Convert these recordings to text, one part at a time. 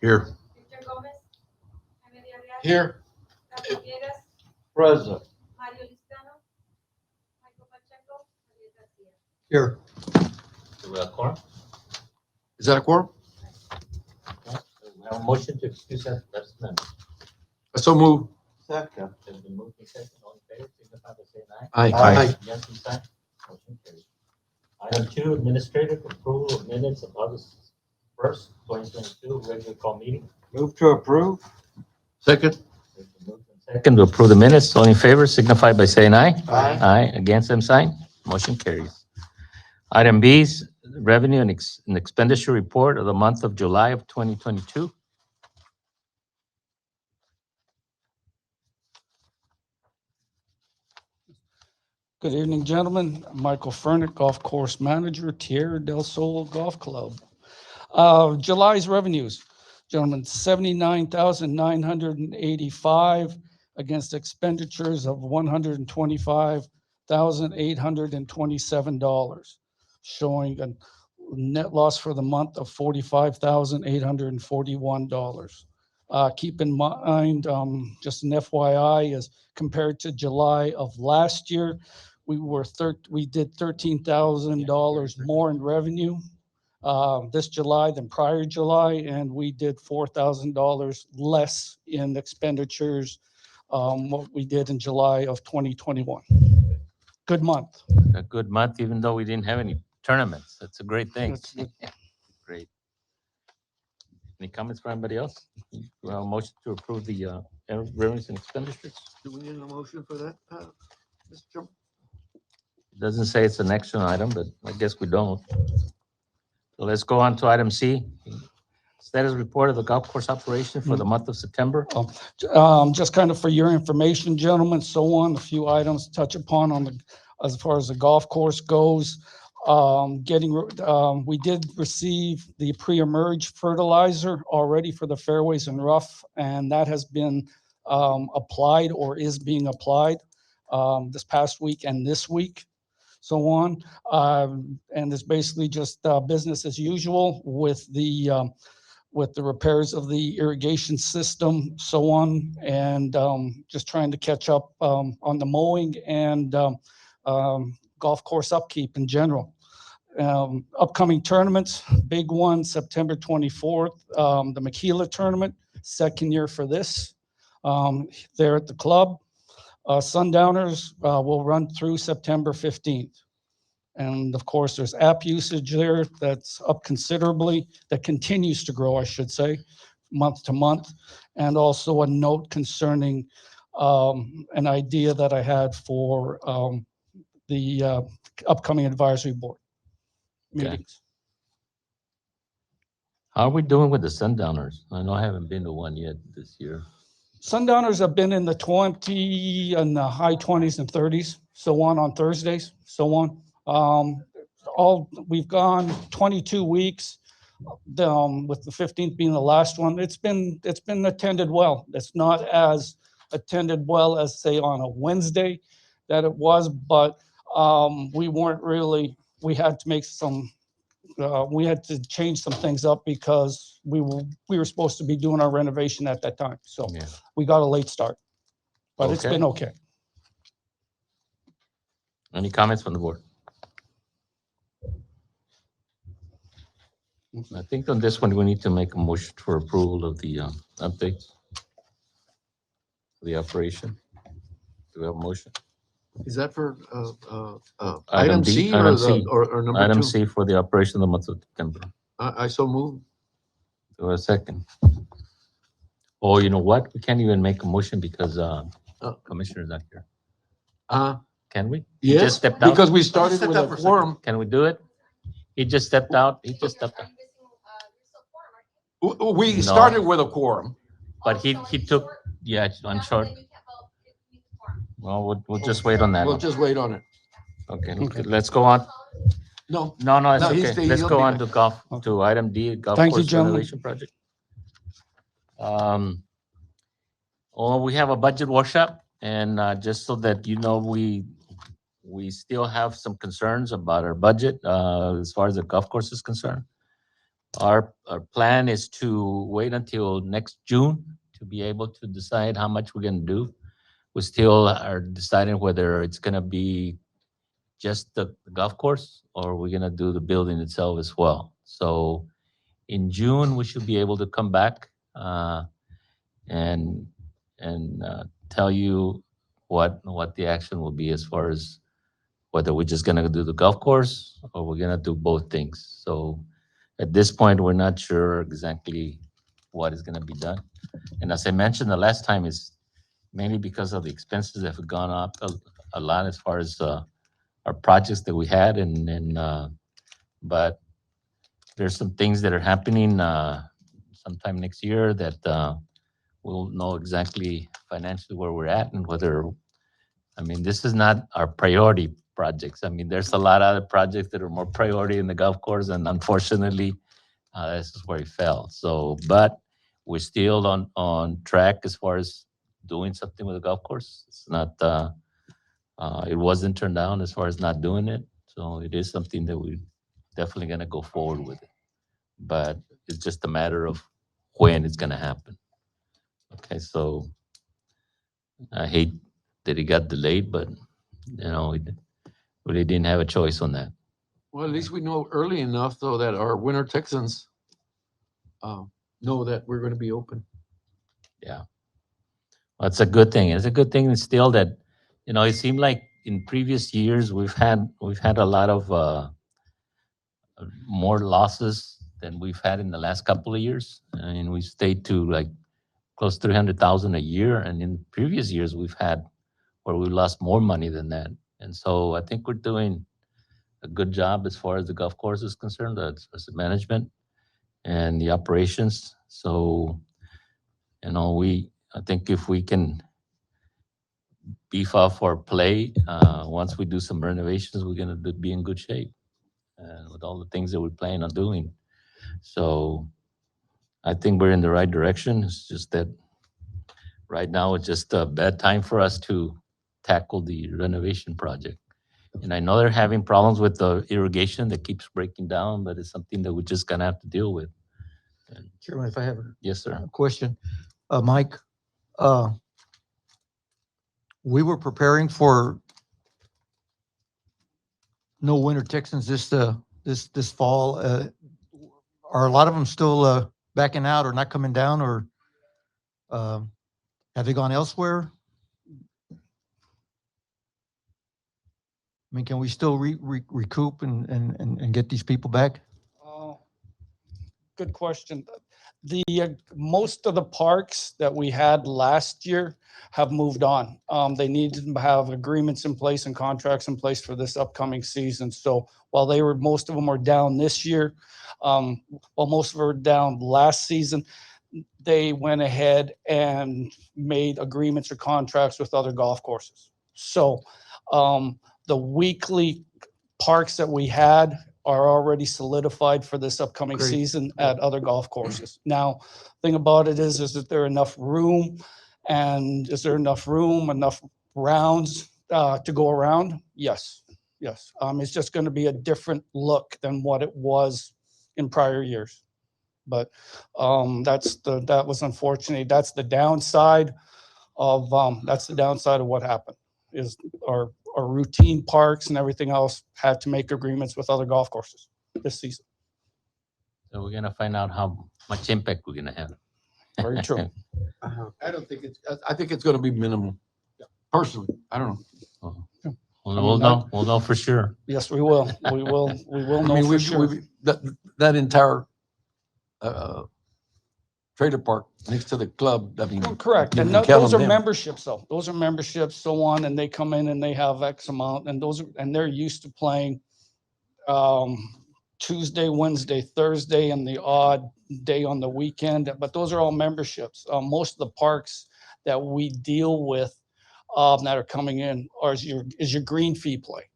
Here. Here. Present. Here. Do we have quorum? Is that a quorum? We have a motion to excuse that, that's none. I so move. Second. Has been moved in second, all in favor, signify by saying aye. Aye. Yes, same sign. Motion carries. Item 2, administrative approval of minutes of August 1st, 2022, regular call meeting. Move to approve. Second. It's been moved in second to approve the minutes, all in favor, signify by saying aye. Aye. Aye, against, same sign. Motion carries. Item B is revenue and expenditure report of the month of July of 2022. Good evening, gentlemen. I'm Michael Furnick, Golf Course Manager, Tierra del Sol Golf Club. July's revenues, gentlemen, 79,985 against expenditures of $125,827, showing a net loss for the month of $45,841. Keep in mind, just an FYI, is compared to July of last year, we did $13,000 more in revenue this July than prior July, and we did $4,000 less in expenditures what we did in July of 2021. Good month. A good month, even though we didn't have any tournaments. That's a great thing. That's good. Great. Any comments from anybody else? Well, motion to approve the revenues and expenditures. Do we need a motion for that, Mr. Chairman? It doesn't say it's an action item, but I guess we don't. So let's go on to item C. Status report of the golf course operation for the month of September. Just kind of for your information, gentlemen, so on, a few items to touch upon as far as the golf course goes. We did receive the pre-emerge fertilizer already for the fairways and rough, and that has been applied or is being applied this past week and this week, so on. And it's basically just business as usual with the repairs of the irrigation system, so on, and just trying to catch up on the mowing and golf course upkeep in general. Upcoming tournaments, big one, September 24th, the Maquila tournament, second year for this, there at the club. Sundowners will run through September 15th. And of course, there's app usage there that's up considerably, that continues to grow, I should say, month to month. And also a note concerning an idea that I had for the upcoming advisory board meetings. How are we doing with the sundowners? I know I haven't been to one yet this year. Sundowners have been in the 20 and the high 20s and 30s, so on Thursdays, so on. We've gone 22 weeks, with the 15th being the last one. It's been attended well. It's not as attended well as, say, on a Wednesday that it was, but we had to make some, we had to change some things up because we were supposed to be doing our renovation at that time. So Yeah. we got a late start, but it's Okay. been okay. Any comments from the board? I think on this one, we need to make a motion for approval of the updates for the operation. Do we have a motion? Is that for Item item D, C item or C. or number Item two? C for the operation of the month of September. I so move. Do we have a second? Oh, you know what? We can't even make a motion because Commissioner's not here. Can we? He Yes, just stepped out. because we started with a quorum. Can we do it? He just stepped out. He just stepped out. We No. started with a quorum. But he took, yeah, I'm short. Well, we'll just wait on that We'll one. just wait on it. Okay, let's go on. No, No, it's No, he's- okay. Let's he'll go be on back. to golf, to item D, golf Thank you, course gentlemen. renovation project. We have a budget workshop, and just so that you know, we still have some concerns about our budget as far as the golf course is concerned. Our plan is to wait until next June to be able to decide how much we're gonna do. We still are deciding whether it's gonna be just the golf course or we're gonna do the building itself as well. So in June, we should be able to come back and tell you what the action will be as far as whether we're just gonna do the golf course or we're gonna do both things. So at this point, we're not sure exactly what is gonna be done. And as I mentioned the last time, is mainly because of the expenses that have gone up a lot as far as our projects that we had but there's some things that are happening sometime next year that we'll know exactly financially where we're at and whether, I mean, this is not our priority projects. I mean, there's a lot of other projects that are more priority in the golf course, and unfortunately, this is where it fell. So, but we're still on track as far as doing something with the golf course. It's not, it wasn't turned down as far as not doing it. So it is something that we definitely gonna go forward with it. But it's just a matter of when it's gonna happen. Okay, so I hate that it got delayed, but we really didn't have a choice on that. Well, at least we know early enough though that our winter Texans know that we're going to be open. Yeah. Well, it's a good thing. It's a good thing still that, it seemed like in previous years we've had a lot of more losses than we've had in the last couple of years. And we stayed to like close to 300,000 a year. And in previous years we've had where we lost more money than that. And so I think we're doing a good job as far as the golf course is concerned, as the management and the operations. So, I think if we can beef up our play, once we do some renovations, we're going to be in good shape with all the things that we're planning on doing. So I think we're in the right direction. It's just that right now it's just a bad time for us to tackle the renovation project. And I know they're having problems with the irrigation that keeps breaking down, but it's something that we're just gonna have to deal with. Chairman, if I have Yes, sir. a question, Mike, we were preparing for no winter Texans this fall. Are a lot of them still backing out or not coming down, or have they gone elsewhere? I mean, can we still recoup and get these people back? Good question. The most of the parks that we had last year have moved on. They need to have agreements in place and contracts in place for this upcoming season. So while most of them were down this year, while most of them were down last season, they went ahead and made agreements or contracts with other golf courses. So the weekly parks that we had are already solidified for this upcoming Great. season at other golf courses. Now, thing about it is that there enough room, and is there enough room, enough rounds to go around? Yes, yes. It's just going to be a different look than what it was in prior years. But that was unfortunate. That's the downside of what happened. Is our routine parks and everything else had to make agreements with other golf courses this season. So we're gonna find out how much impact we're gonna have. Very true. I don't think I think it's going to be minimal. Personally, I don't know. We'll know for sure. Yes, we will. We will I know mean, for sure. that entire trailer park next to the club. I mean, Well, correct. you And can count those on are them. memberships, though. Those are memberships, so on, and they come in and they have X amount, and they're used to playing Tuesday, Wednesday, Thursday, and the odd day on the weekend. But those are all memberships. Most of the parks that we deal with that are coming in is your green fee play,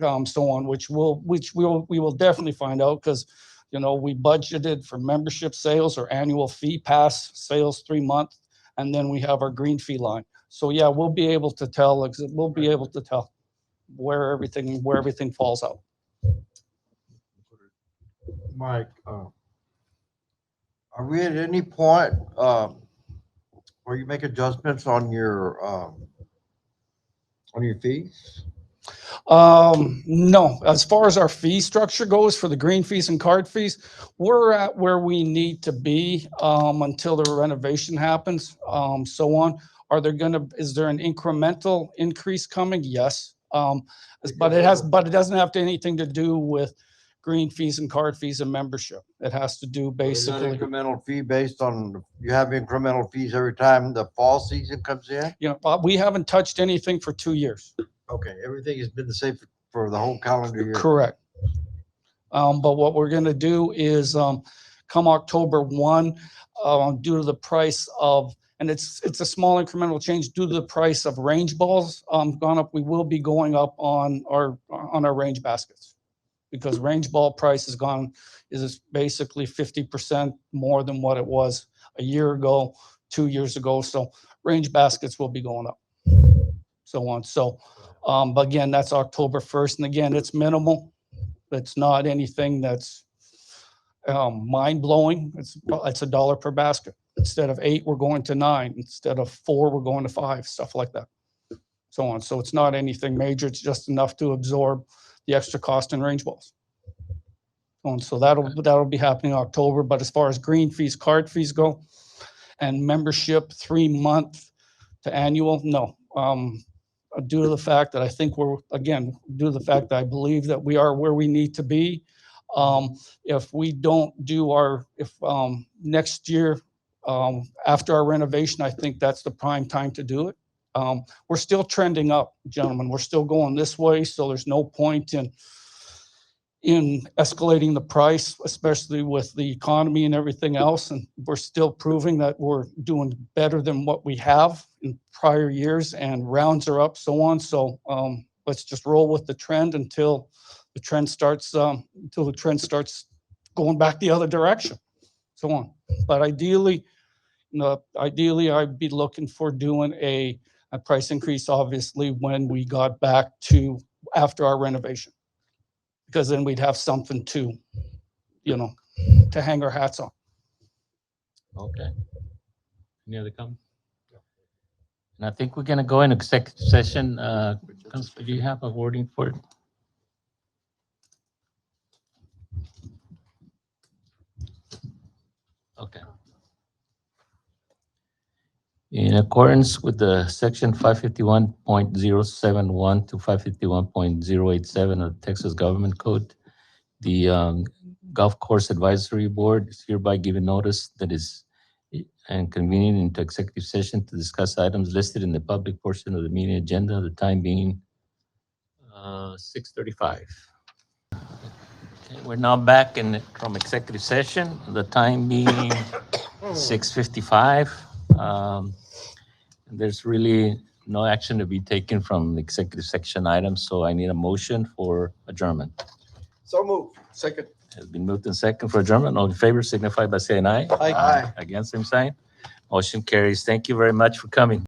so on, which we will definitely find out, because we budgeted for membership sales or annual fee pass sales 3 months, and then we have our green fee line. So yeah, we'll be able to tell where everything falls out. Mike, Are we at any point, where you make adjustments on your fees? No, as far as our fee structure goes for the green fees and card fees, we're at where we need to be, until the renovation happens, so on. Is there an incremental increase coming? Yes. But it doesn't have anything to do with green fees and card fees and membership. It has to do Is that basically, incremental fee based on, you have incremental fees every time the fall season comes in? we haven't touched anything for 2 years. Okay, everything has been the same for the whole calendar year. Correct. But what we're gonna do is, come October 1, due to the price of, and it's a small incremental change due to the price of range balls, gone up, we will be going up on our range baskets. Because range ball price is basically 50% more than what it was a year ago, 2 years ago, so range baskets will be going up. So on, so, but again, that's October 1st, and again, it's minimal. It's not anything that's mind-blowing. It's $1 per basket. Instead of 8, we're going to 9. Instead of 4, we're going to 5, stuff like that. So on. So it's not anything major. It's just enough to absorb the extra cost in range balls. So that'll be happening in October. But as far as green fees, card fees go, and membership 3-month to annual, no. Due to the fact that I think due to the fact that I believe that we are where we need to be. If we don't do next year, after our renovation, I think that's the prime time to do it. We're still trending up, gentlemen. We're still going this way, so there's no point in escalating the price, especially with the economy and everything else. And we're still proving that we're doing better than what we have in prior years, and rounds are up, so on. So let's just roll with the trend until the trend starts going back the other direction, so on. But ideally, I'd be looking for doing a price increase, obviously, when we got back to after our renovation, because then we'd have something to hang our hats on. Okay. Any other comments? And I think we're gonna go in executive session. Councilor, do you have a wording for it? Okay. In accordance with the section 551.071 to 551.087 of the Texas Government Code, the Golf Course Advisory Board is hereby given notice that is and convening into executive session to discuss items listed in the public portion of the meeting agenda, the time being 6:35. Okay, we're now back from executive session, the time being 6:55. There's really no action to be taken from the executive section items, so I need a motion for adjournment. So moved. Second. Has been moved and second for adjournment. All in favor signify by saying aye. Aye. Against, same sign. Motion carries. Thank you very much for coming.